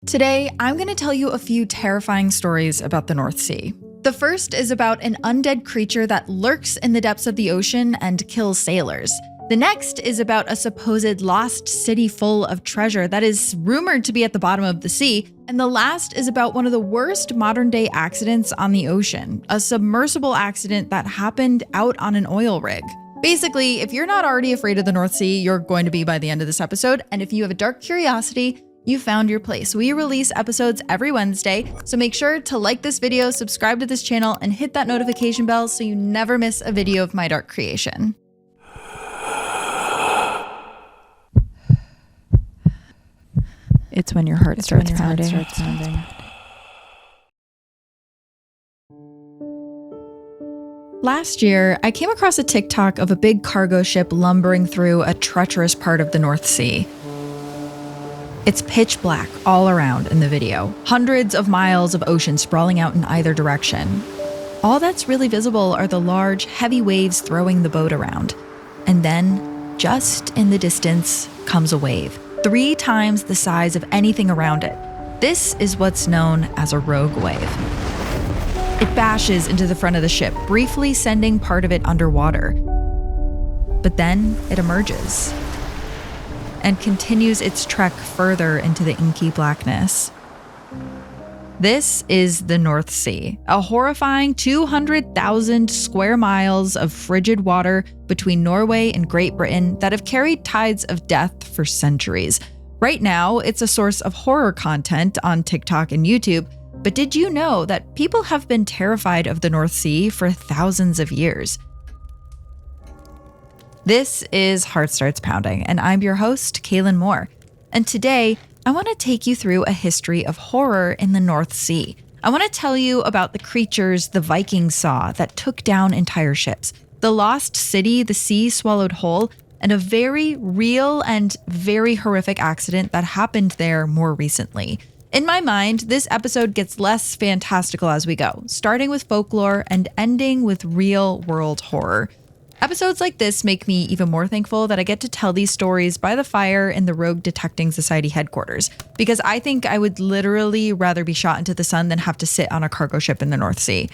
Today, I'm going to tell you a few terrifying stories about the North Sea. The first is about an undead creature that lurks in the depths of the ocean and kills sailors. The next is about a supposed lost city full of treasure that is rumored to be at the bottom of the sea. And the last is about one of the worst modern-day accidents on the ocean, a submersible accident that happened out on an oil rig. Basically, if you're not already afraid of the North Sea, you're going to be by the end of this episode. And if you have a dark curiosity, you found your place. We release episodes every Wednesday, so make sure to like this video, subscribe to this channel, and hit that notification bell so you never miss a video of my dark creation. It's when your heart starts pounding. Last year, I came across a TikTok of a big cargo ship lumbering through a treacherous part of the North Sea. It's pitch black all around in the video, hundreds of miles of ocean sprawling out in either direction. All that's really visible are the large, heavy waves throwing the boat around. And then, just in the distance, comes a wave, 3 times the size of anything around it. This is what's known as a rogue wave. It bashes into the front of the ship, briefly sending part of it underwater. But then it emerges and continues its trek further into the inky blackness. This is the North Sea, a horrifying 200,000 square miles of frigid water between Norway and Great Britain that have carried tides of death for centuries. Right now, it's a source of horror content on TikTok and YouTube, but did you know that people have been terrified of the North Sea for thousands of years? This is Heart Starts Pounding, and I'm your host, Kaylin Moore. And today, I want to take you through a history of horror in the North Sea. I want to tell you about the creatures the Vikings saw that took down entire ships, the lost city the sea swallowed whole, and a very real and very horrific accident that happened there more recently. In my mind, this episode gets less fantastical as we go, starting with folklore and ending with real-world horror. Episodes like this make me even more thankful that I get to tell these stories by the fire in the Rogue Detecting Society headquarters, because I think I would literally rather be shot into the sun than have to sit on a cargo ship in the North Sea.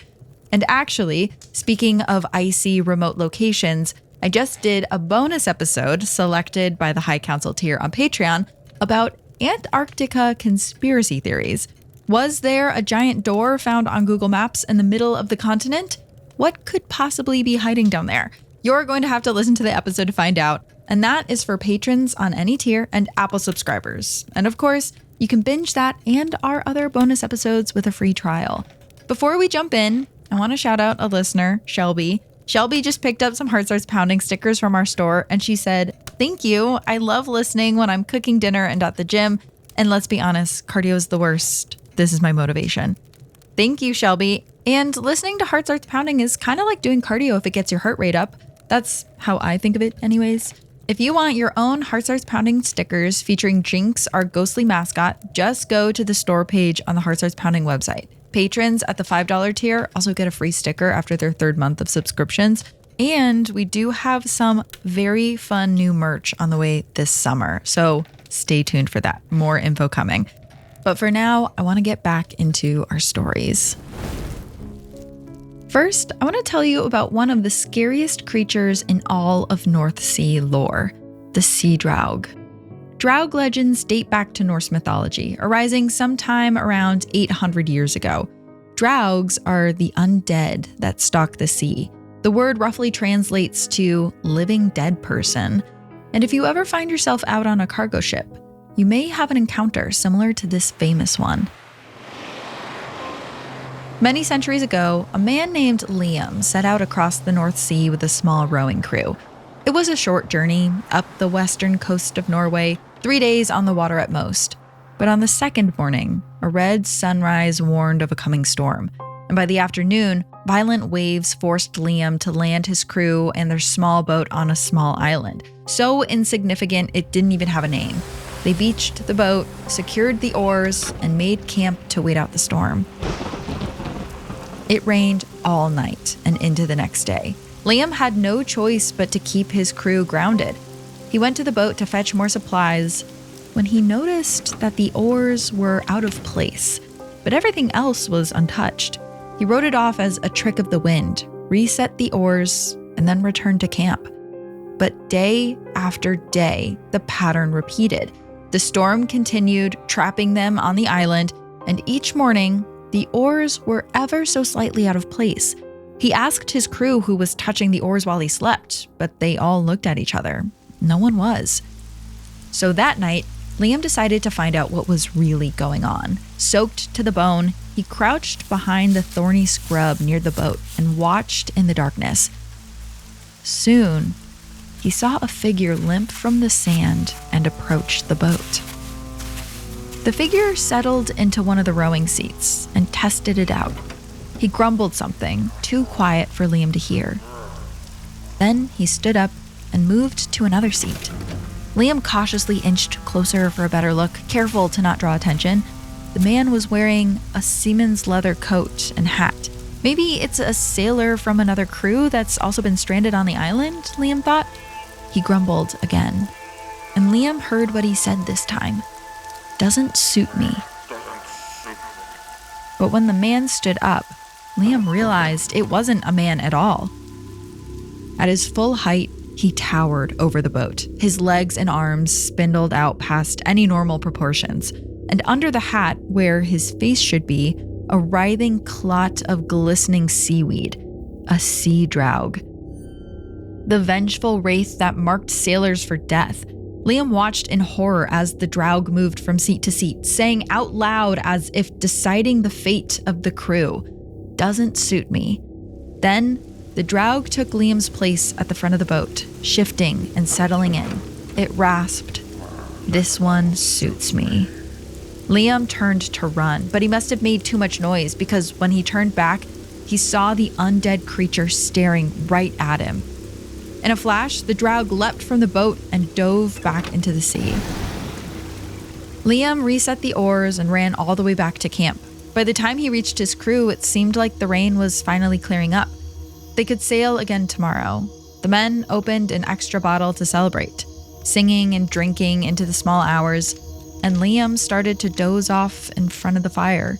And actually, speaking of icy remote locations, I just did a bonus episode selected by the High Council tier on Patreon about Antarctica conspiracy theories. Was there a giant door found on Google Maps in the middle of the continent? What could possibly be hiding down there? You're going to have to listen to the episode to find out, and that is for patrons on any tier and Apple subscribers. And of course, you can binge that and our other bonus episodes with a free trial. Before we jump in, I want to shout out a listener, Shelby. Shelby just picked up some Heart Starts Pounding stickers from our store, and she said, "Thank you. I love listening when I'm cooking dinner and at the gym. And let's be honest, cardio is the worst. This is my motivation." Thank you, Shelby. And listening to Heart Starts Pounding is kind of like doing cardio if it gets your heart rate up. That's how I think of it anyways. If you want your own Heart Starts Pounding stickers featuring Jinx, our ghostly mascot, just go to the store page on the Heart Starts Pounding website. Patrons at the $5 tier also get a free sticker after their 3rd month of subscriptions. And we do have some very fun new merch on the way this summer, so stay tuned for that. More info coming. But for now, I want to get back into our stories. First, I want to tell you about one of the scariest creatures in all of North Sea lore, the sea draugr. Draugr legends date back to Norse mythology, arising sometime around 800 years ago. Draugrs are the undead that stalk the sea. The word roughly translates to living dead person. And if you ever find yourself out on a cargo ship, you may have an encounter similar to this famous one. Many centuries ago, a man named Liam set out across the North Sea with a small rowing crew. It was a short journey up the western coast of Norway, 3 days on the water at most. But on the second morning, a red sunrise warned of a coming storm. And by the afternoon, violent waves forced Liam to land his crew and their small boat on a small island. So insignificant, it didn't even have a name. They beached the boat, secured the oars, and made camp to wait out the storm. It rained all night and into the next day. Liam had no choice but to keep his crew grounded. He went to the boat to fetch more supplies, when he noticed that the oars were out of place, but everything else was untouched. He wrote it off as a trick of the wind, reset the oars, and then returned to camp. But day after day, the pattern repeated. The storm continued, trapping them on the island, and each morning, the oars were ever so slightly out of place. He asked his crew who was touching the oars while he slept, but they all looked at each other. No one was. So that night, Liam decided to find out what was really going on. Soaked to the bone, he crouched behind the thorny scrub near the boat and watched in the darkness. Soon, he saw a figure limp from the sand and approach the boat. The figure settled into one of the rowing seats and tested it out. He grumbled something, too quiet for Liam to hear. Then he stood up and moved to another seat. Liam cautiously inched closer for a better look, careful to not draw attention. The man was wearing a seaman's leather coat and hat. Maybe it's a sailor from another crew that's also been stranded on the island, Liam thought. He grumbled again, and Liam heard what he said this time. "Doesn't suit me." But when the man stood up, Liam realized it wasn't a man at all. At his full height, he towered over the boat, his legs and arms spindled out past any normal proportions, and under the hat, where his face should be, a writhing clot of glistening seaweed, a sea draugr. The vengeful wraith that marked sailors for death. Liam watched in horror as the draugr moved from seat to seat, saying out loud as if deciding the fate of the crew, "Doesn't suit me." Then, the draugr took Liam's place at the front of the boat, shifting and settling in. It rasped, "This one suits me." Liam turned to run, but he must have made too much noise because when he turned back, he saw the undead creature staring right at him. In a flash, the draugr leapt from the boat and dove back into the sea. Liam reset the oars and ran all the way back to camp. By the time he reached his crew, it seemed like the rain was finally clearing up. They could sail again tomorrow. The men opened an extra bottle to celebrate, singing and drinking into the small hours, and Liam started to doze off in front of the fire.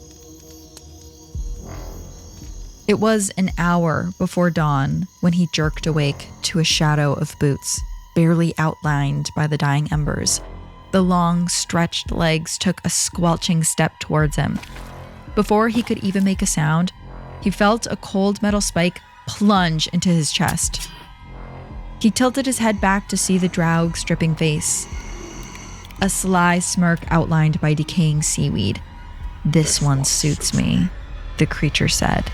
It was an hour before dawn when he jerked awake to a shadow of boots, barely outlined by the dying embers. The long, stretched legs took a squelching step towards him. Before he could even make a sound, he felt a cold metal spike plunge into his chest. He tilted his head back to see the draugr's dripping face. A sly smirk outlined by decaying seaweed. "This one suits me," the creature said.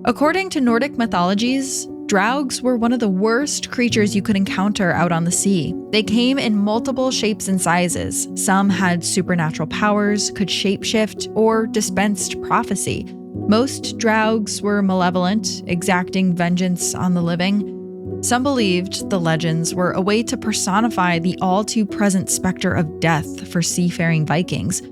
According to Nordic mythologies, draugrs were one of the worst creatures you could encounter out on the sea. They came in multiple shapes and sizes. Some had supernatural powers, could shapeshift, or dispensed prophecy. Most draugrs were malevolent, exacting vengeance on the living. Some believed the legends were a way to personify the all-too-present specter of death for seafaring Vikings.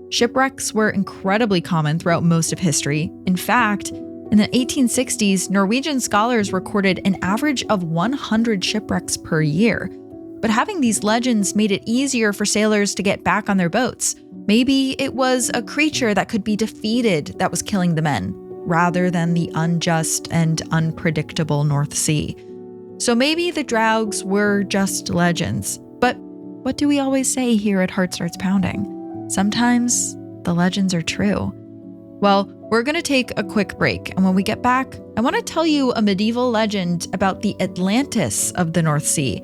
Shipwrecks were incredibly common throughout most of history. In fact, in the 1860s, Norwegian scholars recorded an average of 100 shipwrecks per year. But having these legends made it easier for sailors to get back on their boats. Maybe it was a creature that could be defeated that was killing the men, rather than the unjust and unpredictable North Sea. So maybe the draugrs were just legends. But what do we always say here at Heart Starts Pounding? Sometimes the legends are true. Well, we're going to take a quick break, and when we get back, I want to tell you a medieval legend about the Atlantis of the North Sea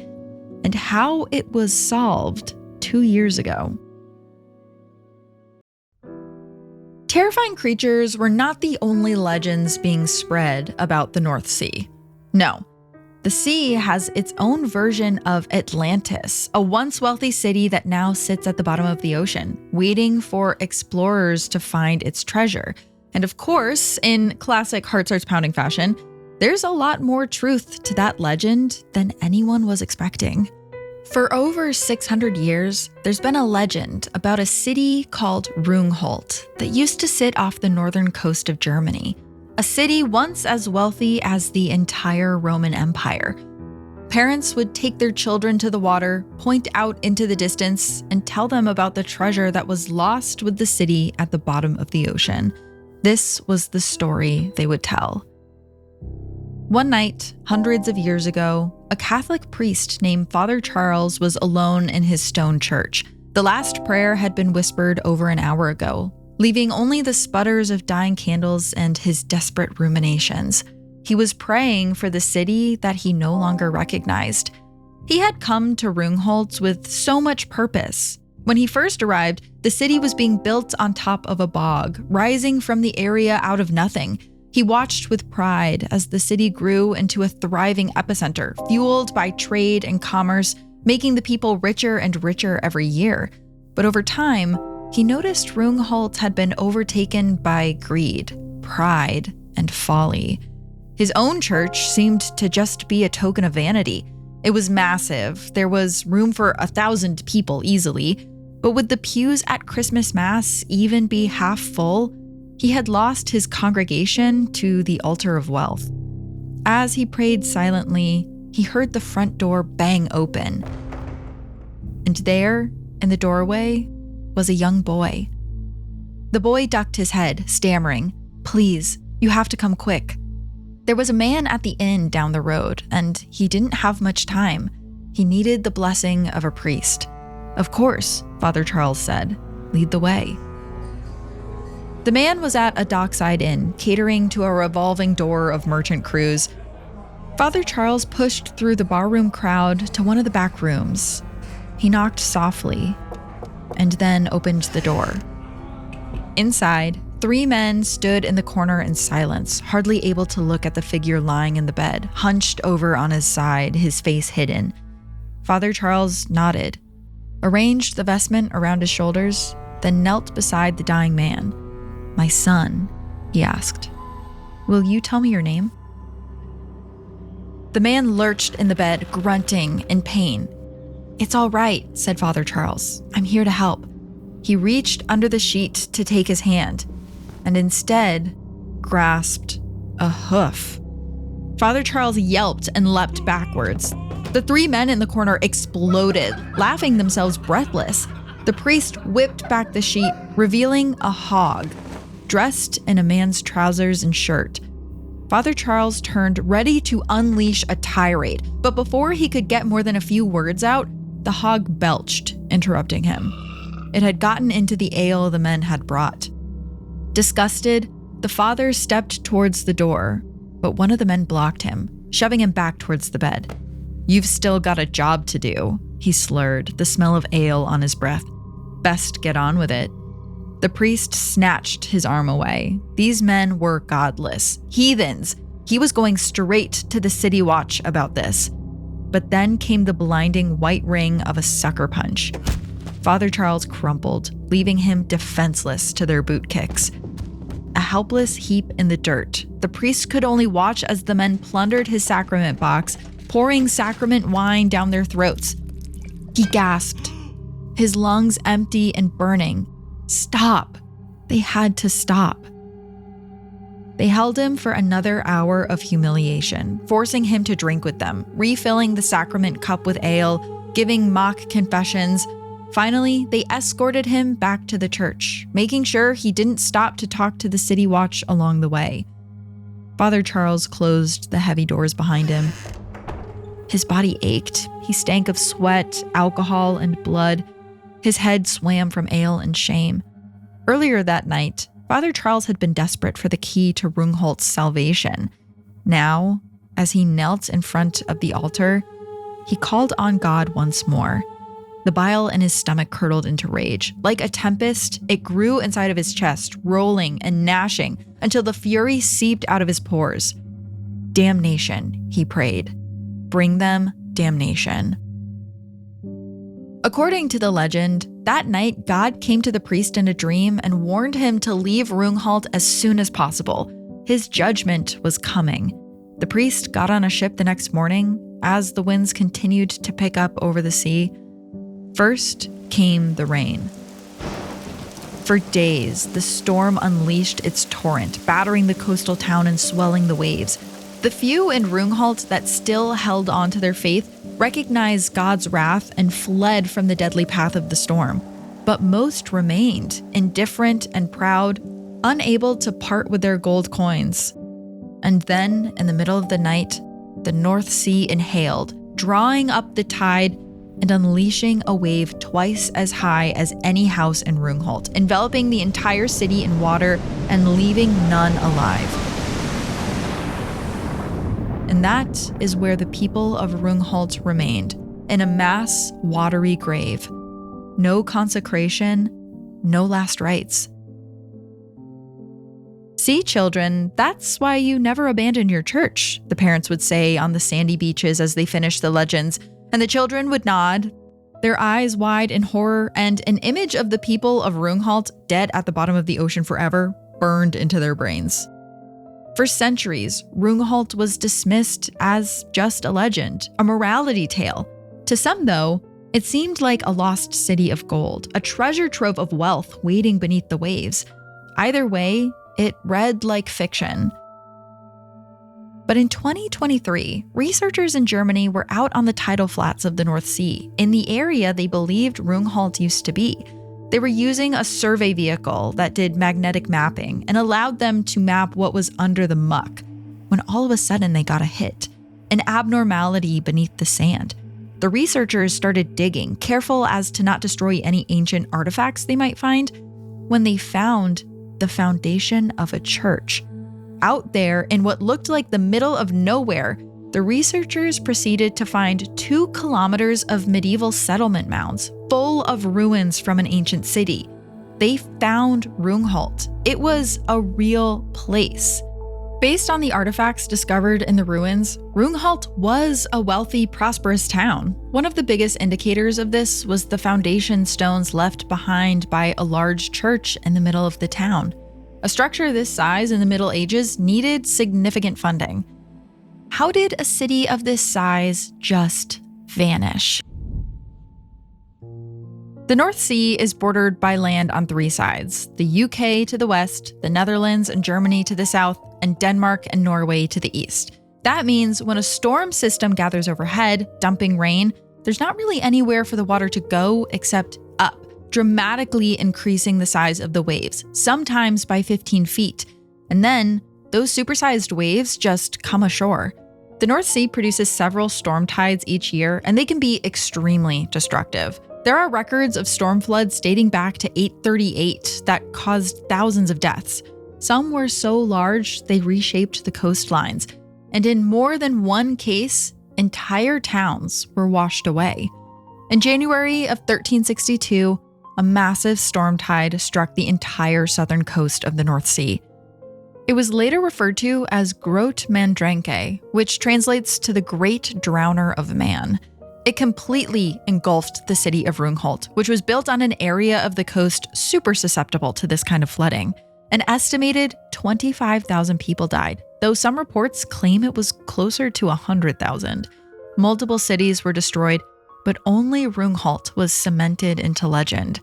and how it was solved 2 years ago. Terrifying creatures were not the only legends being spread about the North Sea. No, the sea has its own version of Atlantis, a once wealthy city that now sits at the bottom of the ocean, waiting for explorers to find its treasure. And of course, in classic Heart Starts Pounding fashion, there's a lot more truth to that legend than anyone was expecting. For over 600 years, there's been a legend about a city called Rungholt that used to sit off the northern coast of Germany, a city once as wealthy as the entire Roman Empire. Parents would take their children to the water, point out into the distance, and tell them about the treasure that was lost with the city at the bottom of the ocean. This was the story they would tell. One night, hundreds of years ago, a Catholic priest named Father Charles was alone in his stone church. The last prayer had been whispered over an hour ago, leaving only the sputters of dying candles and his desperate ruminations. He was praying for the city that he no longer recognized. He had come to Rungholt with so much purpose. When he first arrived, the city was being built on top of a bog, rising from the area out of nothing. He watched with pride as the city grew into a thriving epicenter, fueled by trade and commerce, making the people richer and richer every year. But over time, he noticed Rungholt had been overtaken by greed, pride, and folly. His own church seemed to just be a token of vanity. It was massive. There was room for 1,000 people easily. But would the pews at Christmas Mass even be half full? He had lost his congregation to the altar of wealth. As he prayed silently, he heard the front door bang open. And there, in the doorway, was a young boy. The boy ducked his head, stammering, "Please, you have to come quick." There was a man at the inn down the road, and he didn't have much time. He needed the blessing of a priest. "Of course," Father Charles said. "Lead the way." The man was at a dockside inn, catering to a revolving door of merchant crews. Father Charles pushed through the barroom crowd to one of the back rooms. He knocked softly, and then opened the door. Inside, 3 men stood in the corner in silence, hardly able to look at the figure lying in the bed, hunched over on his side, his face hidden. Father Charles nodded, arranged the vestment around his shoulders, then knelt beside the dying man. "My son," he asked, "will you tell me your name?" The man lurched in the bed, grunting in pain. "It's all right," said Father Charles. "I'm here to help." He reached under the sheet to take his hand, and instead grasped a hoof. Father Charles yelped and leapt backwards. The 3 men in the corner exploded, laughing themselves breathless. The priest whipped back the sheet, revealing a hog, dressed in a man's trousers and shirt. Father Charles turned, ready to unleash a tirade, but before he could get more than a few words out, the hog belched, interrupting him. It had gotten into the ale the men had brought. Disgusted, the father stepped towards the door, but one of the men blocked him, shoving him back towards the bed. "You've still got a job to do," he slurred, the smell of ale on his breath. "Best get on with it." The priest snatched his arm away. These men were godless, heathens. He was going straight to the city watch about this. But then came the blinding white ring of a sucker punch. Father Charles crumpled, leaving him defenseless to their boot kicks. A helpless heap in the dirt, the priest could only watch as the men plundered his sacrament box, pouring sacrament wine down their throats. He gasped, his lungs empty and burning. Stop! They had to stop. They held him for another hour of humiliation, forcing him to drink with them, refilling the sacrament cup with ale, giving mock confessions. Finally, they escorted him back to the church, making sure he didn't stop to talk to the city watch along the way. Father Charles closed the heavy doors behind him. His body ached. He stank of sweat, alcohol, and blood. His head swam from ale and shame. Earlier that night, Father Charles had been desperate for the key to Rungholt's salvation. Now, as he knelt in front of the altar, he called on God once more. The bile in his stomach curdled into rage. Like a tempest, it grew inside of his chest, rolling and gnashing until the fury seeped out of his pores. Damnation, he prayed. Bring them damnation. According to the legend, that night God came to the priest in a dream and warned him to leave Rungholt as soon as possible. His judgment was coming. The priest got on a ship the next morning as the winds continued to pick up over the sea. First came the rain. For days, the storm unleashed its torrent, battering the coastal town and swelling the waves. The few in Rungholt that still held on to their faith recognized God's wrath and fled from the deadly path of the storm. But most remained, indifferent and proud, unable to part with their gold coins. And then, in the middle of the night, the North Sea inhaled, drawing up the tide and unleashing a wave twice as high as any house in Rungholt, enveloping the entire city in water and leaving none alive. And that is where the people of Rungholt remained, in a mass, watery grave. No consecration, no last rites. See, children, that's why you never abandon your church, the parents would say on the sandy beaches as they finished the legends, and the children would nod, their eyes wide in horror, and an image of the people of Rungholt dead at the bottom of the ocean forever burned into their brains. For centuries, Rungholt was dismissed as just a legend, a morality tale. To some, though, it seemed like a lost city of gold, a treasure trove of wealth waiting beneath the waves. Either way, it read like fiction. But in 2023, researchers in Germany were out on the tidal flats of the North Sea, in the area they believed Rungholt used to be. They were using a survey vehicle that did magnetic mapping and allowed them to map what was under the muck, when all of a sudden they got a hit, an abnormality beneath the sand. The researchers started digging, careful as to not destroy any ancient artifacts they might find, when they found the foundation of a church. Out there, in what looked like the middle of nowhere, the researchers proceeded to find 2 kilometers of medieval settlement mounds, full of ruins from an ancient city. They found Rungholt. It was a real place. Based on the artifacts discovered in the ruins, Rungholt was a wealthy, prosperous town. One of the biggest indicators of this was the foundation stones left behind by a large church in the middle of the town. A structure this size in the Middle Ages needed significant funding. How did a city of this size just vanish? The North Sea is bordered by land on 3 sides: the UK to the west, the Netherlands and Germany to the south, and Denmark and Norway to the east. That means when a storm system gathers overhead, dumping rain, there's not really anywhere for the water to go except up, dramatically increasing the size of the waves, sometimes by 15 feet. And then those supersized waves just come ashore. The North Sea produces several storm tides each year, and they can be extremely destructive. There are records of storm floods dating back to 838 that caused thousands of deaths. Some were so large they reshaped the coastlines, and in more than one case, entire towns were washed away. In January of 1362, a massive storm tide struck the entire southern coast of the North Sea. It was later referred to as Groot Mandrenke, which translates to the Great Drowner of Man. It completely engulfed the city of Rungholt, which was built on an area of the coast super susceptible to this kind of flooding. An estimated 25,000 people died, though some reports claim it was closer to 100,000. Multiple cities were destroyed, but only Rungholt was cemented into legend.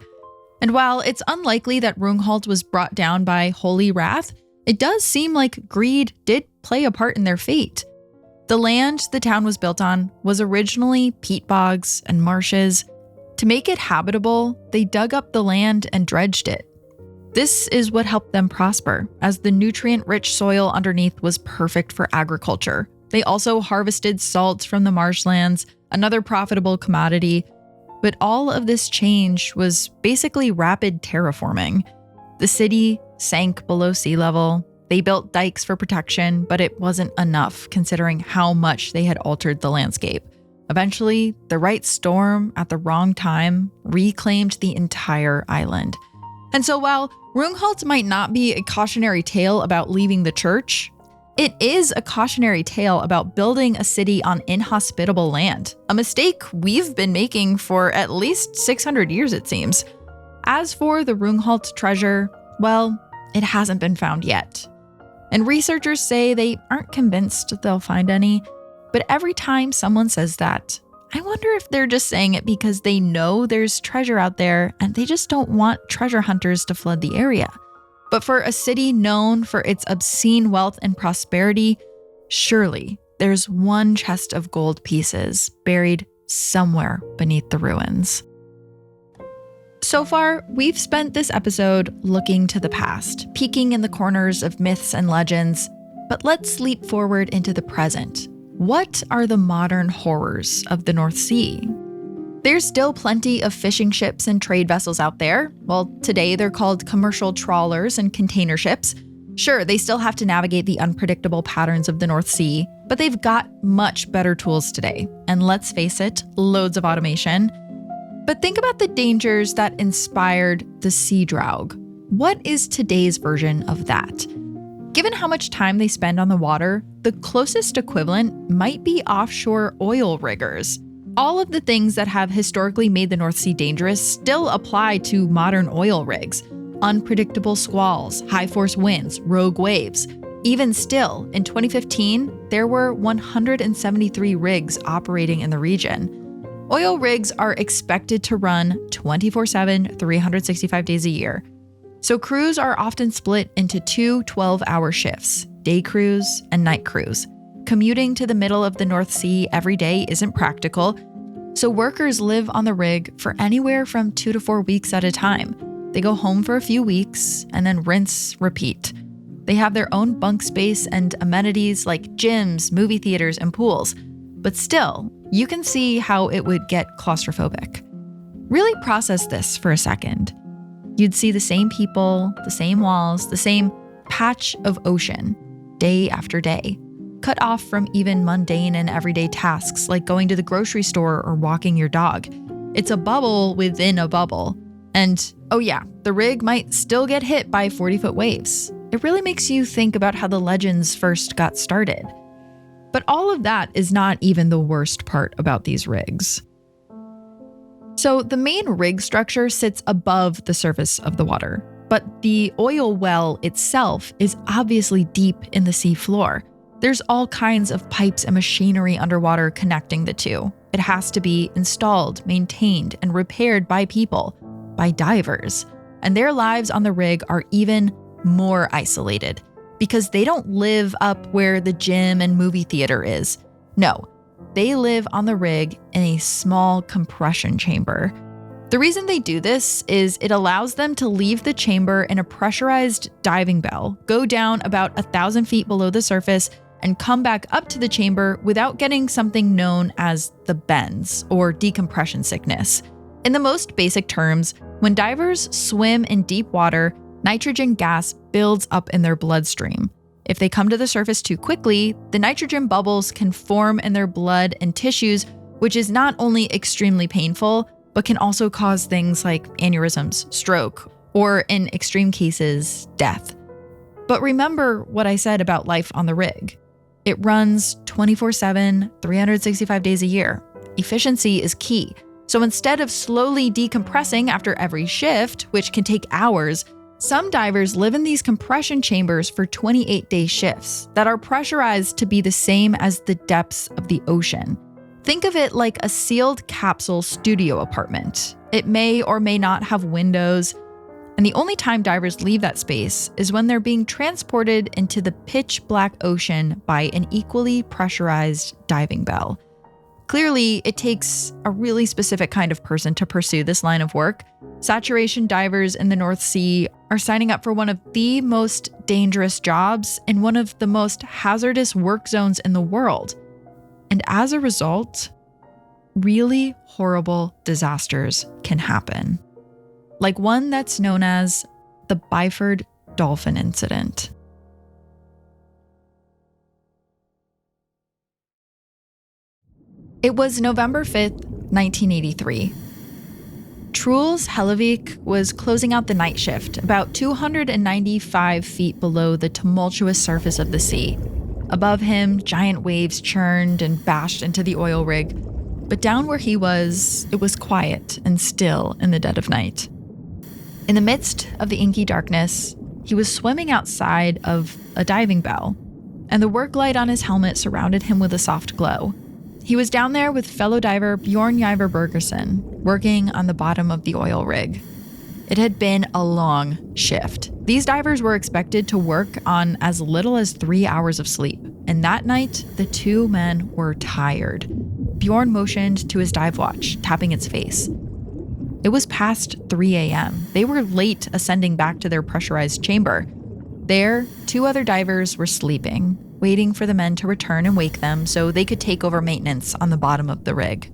And while it's unlikely that Rungholt was brought down by holy wrath, it does seem like greed did play a part in their fate. The land the town was built on was originally peat bogs and marshes. To make it habitable, they dug up the land and dredged it. This is what helped them prosper, as the nutrient-rich soil underneath was perfect for agriculture. They also harvested salt from the marshlands, another profitable commodity. But all of this change was basically rapid terraforming. The city sank below sea level. They built dikes for protection, but it wasn't enough considering how much they had altered the landscape. Eventually, the right storm at the wrong time reclaimed the entire island. And so while Rungholt might not be a cautionary tale about leaving the church, it is a cautionary tale about building a city on inhospitable land, a mistake we've been making for at least 600 years, it seems. As for the Rungholt treasure, well, it hasn't been found yet. And researchers say they aren't convinced they'll find any, but every time someone says that, I wonder if they're just saying it because they know there's treasure out there and they just don't want treasure hunters to flood the area. But for a city known for its obscene wealth and prosperity, Surely there's one chest of gold pieces buried somewhere beneath the ruins. So far, we've spent this episode looking to the past, peeking in the corners of myths and legends, but let's leap forward into the present. What are the modern horrors of the North Sea? There's still plenty of fishing ships and trade vessels out there. Well, today they're called commercial trawlers and container ships. Sure, they still have to navigate the unpredictable patterns of the North Sea, but they've got much better tools today. And let's face it, loads of automation. But think about the dangers that inspired the sea draugr. What is today's version of that? Given how much time they spend on the water, the closest equivalent might be offshore oil riggers. All of the things that have historically made the North Sea dangerous still apply to modern oil rigs. Unpredictable squalls, high-force winds, rogue waves. Even still, in 2015, there were 173 rigs operating in the region. Oil rigs are expected to run 24/7, 365 days a year. So crews are often split into two 12-hour shifts, day crews and night crews. Commuting to the middle of the North Sea every day isn't practical, so workers live on the rig for anywhere from 2 to 4 weeks at a time. They go home for a few weeks and then rinse, repeat. They have their own bunk space and amenities like gyms, movie theaters, and pools. But still, you can see how it would get claustrophobic. Really process this for a second. You'd see the same people, the same walls, the same patch of ocean, day after day, cut off from even mundane and everyday tasks like going to the grocery store or walking your dog. It's a bubble within a bubble. And, oh yeah, the rig might still get hit by 40-foot waves. It really makes you think about how the legends first got started. But all of that is not even the worst part about these rigs. So the main rig structure sits above the surface of the water, but the oil well itself is obviously deep in the sea floor. There's all kinds of pipes and machinery underwater connecting the two. It has to be installed, maintained, and repaired by people, by divers. And their lives on the rig are even more isolated because they don't live up where the gym and movie theater is. No, they live on the rig in a small compression chamber. The reason they do this is it allows them to leave the chamber in a pressurized diving bell, go down about 1,000 feet below the surface, and come back up to the chamber without getting something known as the bends, or decompression sickness. In the most basic terms, when divers swim in deep water, nitrogen gas builds up in their bloodstream. If they come to the surface too quickly, the nitrogen bubbles can form in their blood and tissues, which is not only extremely painful, but can also cause things like aneurysms, stroke, or in extreme cases, death. But remember what I said about life on the rig. It runs 24/7, 365 days a year. Efficiency is key. So instead of slowly decompressing after every shift, which can take hours, some divers live in these compression chambers for 28-day shifts that are pressurized to be the same as the depths of the ocean. Think of it like a sealed capsule studio apartment. It may or may not have windows, and the only time divers leave that space is when they're being transported into the pitch black ocean by an equally pressurized diving bell. Clearly, it takes a really specific kind of person to pursue this line of work. Saturation divers in the North Sea are signing up for one of the most dangerous jobs in one of the most hazardous work zones in the world. And as a result, really horrible disasters can happen. Like one that's known as the Byford Dolphin Incident. It was November 5th, 1983. Truls Hellevik was closing out the night shift about 295 feet below the tumultuous surface of the sea. Above him, giant waves churned and bashed into the oil rig. But down where he was, it was quiet and still in the dead of night. In the midst of the inky darkness, he was swimming outside of a diving bell, and the work light on his helmet surrounded him with a soft glow. He was down there with fellow diver Bjorn Yver Bergersen, working on the bottom of the oil rig. It had been a long shift. These divers were expected to work on as little as 3 hours of sleep, and that night, the two men were tired. Bjorn motioned to his dive watch, tapping its face. It was past 3 a.m. They were late ascending back to their pressurized chamber. There, two other divers were sleeping, waiting for the men to return and wake them so they could take over maintenance on the bottom of the rig.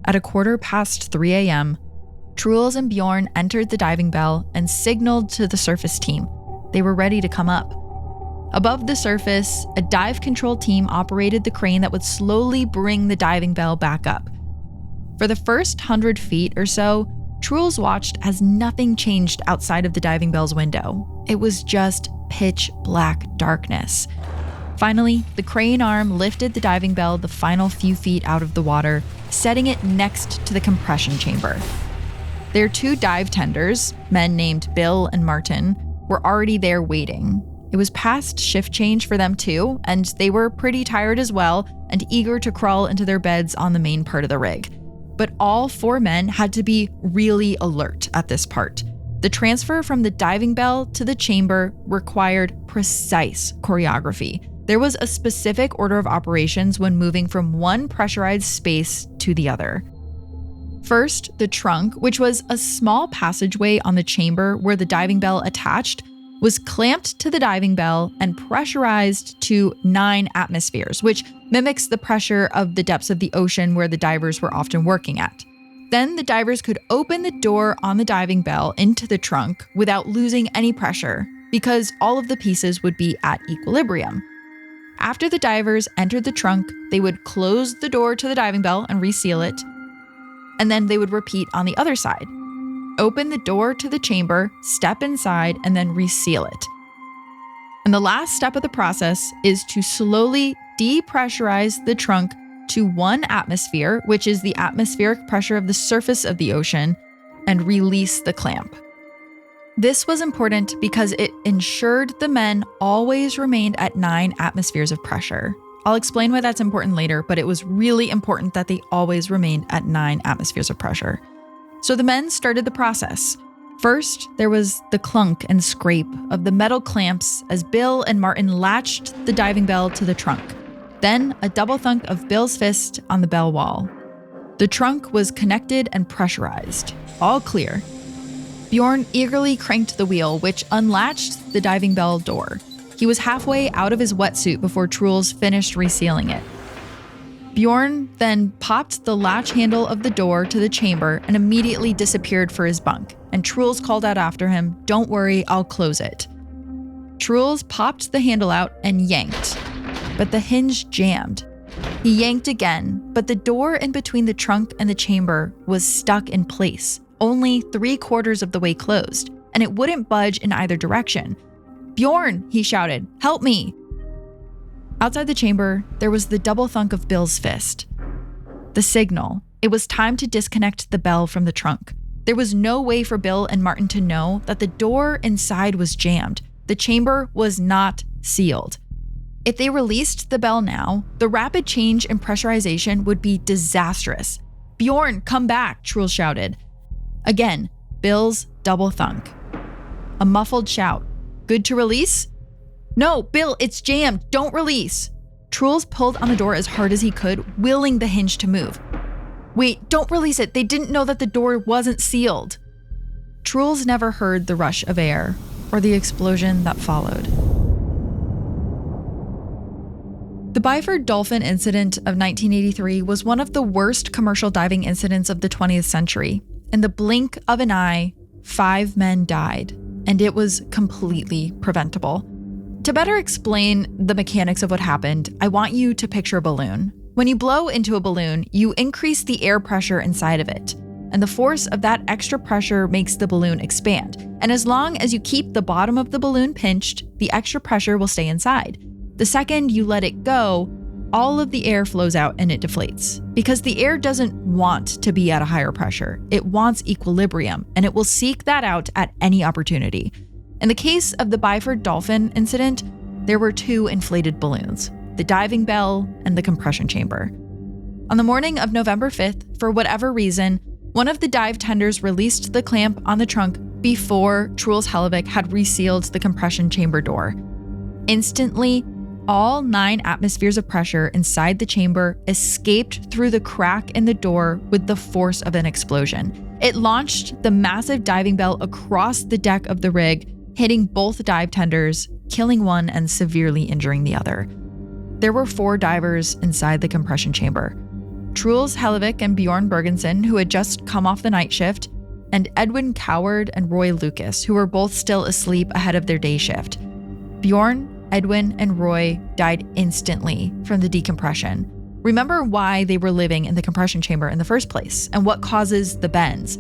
At 3:15 a.m., Truls and Bjorn entered the diving bell and signaled to the surface team. They were ready to come up. Above the surface, a dive control team operated the crane that would slowly bring the diving bell back up. For the first 100 feet or so, Truls watched as nothing changed outside of the diving bell's window. It was just pitch black darkness. Finally, the crane arm lifted the diving bell the final few feet out of the water, setting it next to the compression chamber. Their two dive tenders, men named Bill and Martin, were already there waiting. It was past shift change for them too, and they were pretty tired as well and eager to crawl into their beds on the main part of the rig. But all four men had to be really alert at this part. The transfer from the diving bell to the chamber required precise choreography. There was a specific order of operations when moving from one pressurized space to the other. First, the trunk, which was a small passageway on the chamber where the diving bell attached, was clamped to the diving bell and pressurized to 9 atmospheres, which mimics the pressure of the depths of the ocean where the divers were often working at. Then the divers could open the door on the diving bell into the trunk without losing any pressure, because all of the pieces would be at equilibrium. After the divers entered the trunk, they would close the door to the diving bell and reseal it, and then they would repeat on the other side. Open the door to the chamber, step inside, and then reseal it. And the last step of the process is to slowly depressurize the trunk to 1 atmosphere, which is the atmospheric pressure of the surface of the ocean, and release the clamp. This was important because it ensured the men always remained at 9 atmospheres of pressure. I'll explain why that's important later, but it was really important that they always remained at 9 atmospheres of pressure. So the men started the process. First, there was the clunk and scrape of the metal clamps as Bill and Martin latched the diving bell to the trunk. Then a double thunk of Bill's fist on the bell wall. The trunk was connected and pressurized. All clear. Bjorn eagerly cranked the wheel, which unlatched the diving bell door. He was halfway out of his wetsuit before Truls finished resealing it. Bjorn then popped the latch handle of the door to the chamber and immediately disappeared for his bunk, and Truls called out after him, "Don't worry, I'll close it." Truls popped the handle out and yanked, but the hinge jammed. He yanked again, but the door in between the trunk and the chamber was stuck in place, only 3/4 of the way closed, and it wouldn't budge in either direction. "Bjorn," he shouted, "help me." Outside the chamber, there was the double thunk of Bill's fist. The signal. It was time to disconnect the bell from the trunk. There was no way for Bill and Martin to know that the door inside was jammed. The chamber was not sealed. If they released the bell now, the rapid change in pressurization would be disastrous. "Bjorn, come back," Truls shouted. Again, Bill's double thunk. A muffled shout. "Good to release?" "No, Bill, it's jammed. Don't release." Truls pulled on the door as hard as he could, willing the hinge to move. "Wait, don't release it. They didn't know that the door wasn't sealed." Truls never heard the rush of air or the explosion that followed. The Byford Dolphin Incident of 1983 was one of the worst commercial diving incidents of the 20th century. In the blink of an eye, 5 men died, and it was completely preventable. To better explain the mechanics of what happened, I want you to picture a balloon. When you blow into a balloon, you increase the air pressure inside of it, and the force of that extra pressure makes the balloon expand. And as long as you keep the bottom of the balloon pinched, the extra pressure will stay inside. The second you let it go, all of the air flows out and it deflates. Because the air doesn't want to be at a higher pressure. It wants equilibrium, and it will seek that out at any opportunity. In the case of the Byford Dolphin Incident, there were 2 inflated balloons, the diving bell and the compression chamber. On the morning of November 5th, for whatever reason, one of the dive tenders released the clamp on the trunk before Truls Hellevik had resealed the compression chamber door. Instantly, All 9 atmospheres of pressure inside the chamber escaped through the crack in the door with the force of an explosion. It launched the massive diving bell across the deck of the rig, hitting both dive tenders, killing one and severely injuring the other. There were 4 divers inside the compression chamber: Truls Hellevik and Bjorn Bergensen, who had just come off the night shift, and Edwin Coward and Roy Lucas, who were both still asleep ahead of their day shift. Bjorn, Edwin, and Roy died instantly from the decompression. Remember why they were living in the compression chamber in the first place and what causes the bends.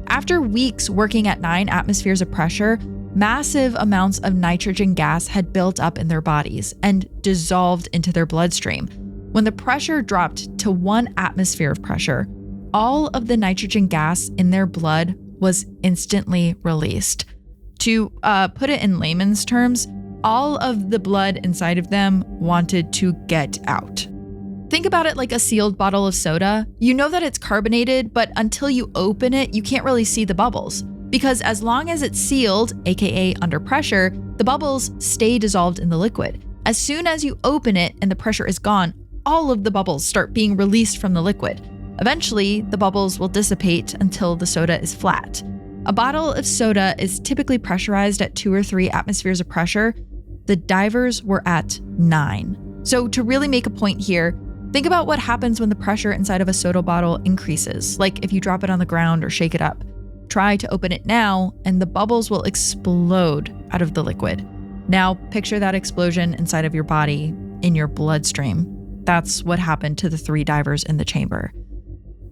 After weeks working at 9 atmospheres of pressure, massive amounts of nitrogen gas had built up in their bodies and dissolved into their bloodstream. When the pressure dropped to 1 atmosphere of pressure, all of the nitrogen gas in their blood was instantly released. To put it in layman's terms, all of the blood inside of them wanted to get out. Think about it like a sealed bottle of soda. You know that it's carbonated, but until you open it, you can't really see the bubbles. Because as long as it's sealed, aka under pressure, the bubbles stay dissolved in the liquid. As soon as you open it and the pressure is gone, all of the bubbles start being released from the liquid. Eventually, the bubbles will dissipate until the soda is flat. A bottle of soda is typically pressurized at 2 or 3 atmospheres of pressure. The divers were at 9. So to really make a point here, think about what happens when the pressure inside of a soda bottle increases, like if you drop it on the ground or shake it up. Try to open it now, and the bubbles will explode out of the liquid. Now picture that explosion inside of your body, in your bloodstream. That's what happened to the 3 divers in the chamber.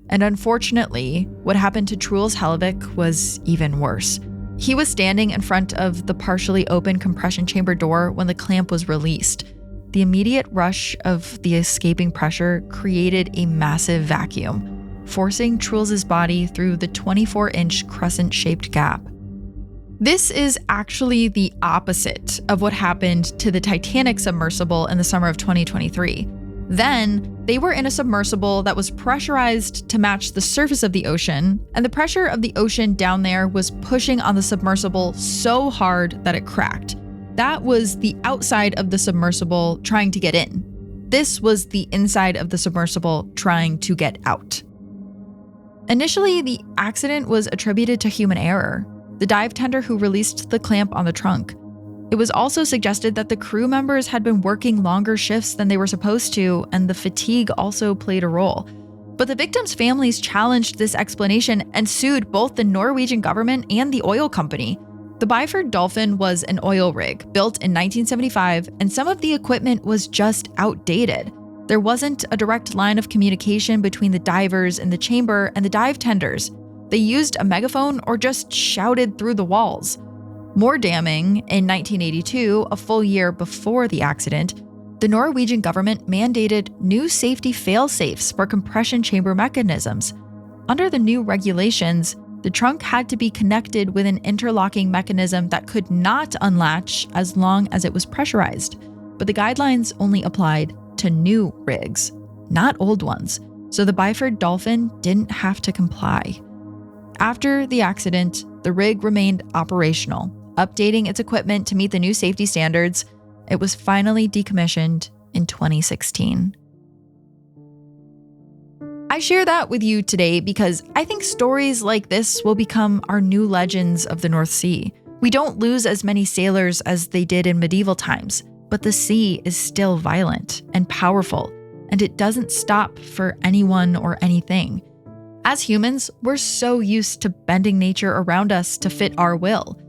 And unfortunately, what happened to Truls Hellevik was even worse. He was standing in front of the partially open compression chamber door when the clamp was released. The immediate rush of the escaping pressure created a massive vacuum, forcing Truls's body through the 24-inch crescent-shaped gap. This is actually the opposite of what happened to the Titanic submersible in the summer of 2023. Then, they were in a submersible that was pressurized to match the surface of the ocean, and the pressure of the ocean down there was pushing on the submersible so hard that it cracked. That was the outside of the submersible trying to get in. This was the inside of the submersible trying to get out. Initially, the accident was attributed to human error, the dive tender who released the clamp on the trunk. It was also suggested that the crew members had been working longer shifts than they were supposed to, and the fatigue also played a role. But the victims' families challenged this explanation and sued both the Norwegian government and the oil company. The Byford Dolphin was an oil rig built in 1975, and some of the equipment was just outdated. There wasn't a direct line of communication between the divers in the chamber and the dive tenders. They used a megaphone or just shouted through the walls. More damning, in 1982, a full year before the accident, the Norwegian government mandated new safety fail-safes for compression chamber mechanisms. Under the new regulations, the trunk had to be connected with an interlocking mechanism that could not unlatch as long as it was pressurized. But the guidelines only applied to new rigs, not old ones, so the Byford Dolphin didn't have to comply. After the accident, the rig remained operational, updating its equipment to meet the new safety standards. It was finally decommissioned in 2016. I share that with you today because I think stories like this will become our new legends of the North Sea. We don't lose as many sailors as they did in medieval times, but the sea is still violent and powerful, and it doesn't stop for anyone or anything. As humans, we're so used to bending nature around us to fit our will.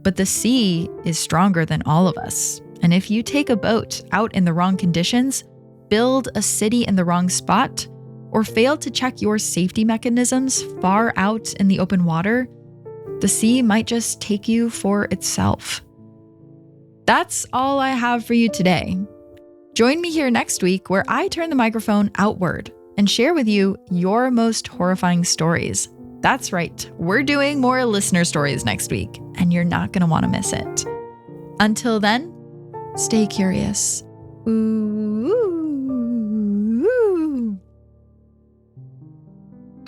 But the sea is stronger than all of us. And if you take a boat out in the wrong conditions, build a city in the wrong spot, or fail to check your safety mechanisms far out in the open water, the sea might just take you for itself. That's all I have for you today. Join me here next week where I turn the microphone outward and share with you your most horrifying stories. That's right, we're doing more listener stories next week, and you're not going to want to miss it. Until then, stay curious. Ooh.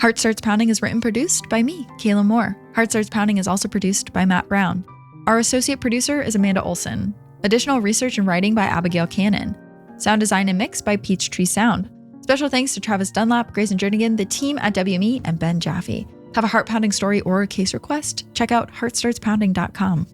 Heart Starts Pounding is written and produced by me, Kayla Moore. Heart Starts Pounding is also produced by Matt Brown. Our associate producer is Amanda Olson. Additional research and writing by Abigail Cannon. Sound design and mix by Peachtree Sound. Special thanks to Travis Dunlap, Grayson Jernigan, the team at WME, and Ben Jaffe. Have a heart-pounding story or a case request? Check out heartstartspounding.com.